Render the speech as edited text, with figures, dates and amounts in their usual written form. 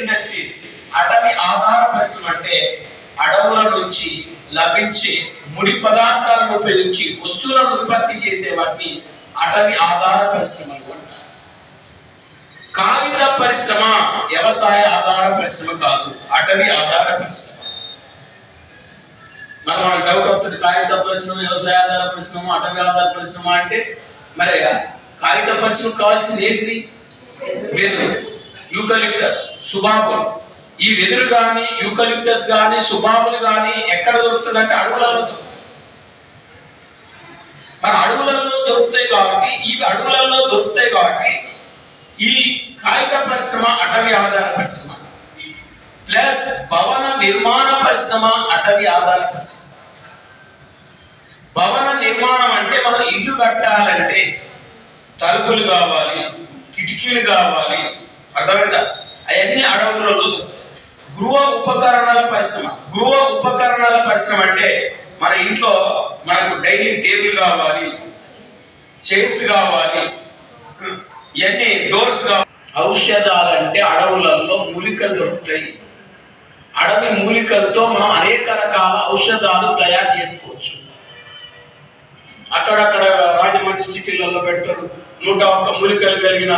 Industries అటవీ ఆధార పరిశ్రమ అంటే అడవుల నుంచి లభించే ముడి పదార్థాలను ఉపయోగించి వస్తువులను ఉత్పత్తి చేసే వాటిని అటవీ ఆధార పరిశ్రమలు అంటారు. కాగిత పరిశ్రమ వ్యవసాయ ఆధార పరిశ్రమ కాదు, అటవీ ఆధార పరిశ్రమ. మనకు డౌట్ అవుతుంది, కాగిత పరిశ్రమ వ్యవసాయ ఆధార పరిశ్రమ అటవీ ఆధార పరిశ్రమ అంటే మరి కాగిత పరిశ్రమ కావాల్సింది ఏంటిది? వెదురు, యూకలిప్టస్, సుబాబులు. ఈ వెదురు కానీ యూకలిప్టస్ కానీ సుబాబులు కానీ ఎక్కడ దొరుకుతుంది అంటే అడవులలో దొరుకుతుంది. మన అడవులలో దొరుకుతాయి కాబట్టి ఈ కాగిత పరిశ్రమ అటవీ ఆధార పరిశ్రమ ప్లస్ భవన నిర్మాణ పరిశ్రమ అటవీ ఆధార పరిశ్రమ. భవన నిర్మాణం అంటే మనం ఇల్లు కట్టాలంటే తలుపులు కావాలి, కిటికీలు కావాలి, అర్థమైందా? అవన్నీ అడవులలో దొరుకుతాయి. గృహ ఉపకరణాల పరిశ్రమ అంటే మన ఇంట్లో మనకు డైనింగ్ టేబుల్ కావాలి, చైర్స్ కావాలి, ఇవన్నీ డోర్స్ కావాలి. ఔషధాలు అంటే అడవులలో మూలికలు దొరుకుతాయి. అడవి మూలికలతో మనం అనేక రకాల ఔషధాలు తయారు చేసుకోవచ్చు. అక్కడక్కడ రాజమండ్రి సిటీలలో పెడతారు 101 మూలికలు కలిగిన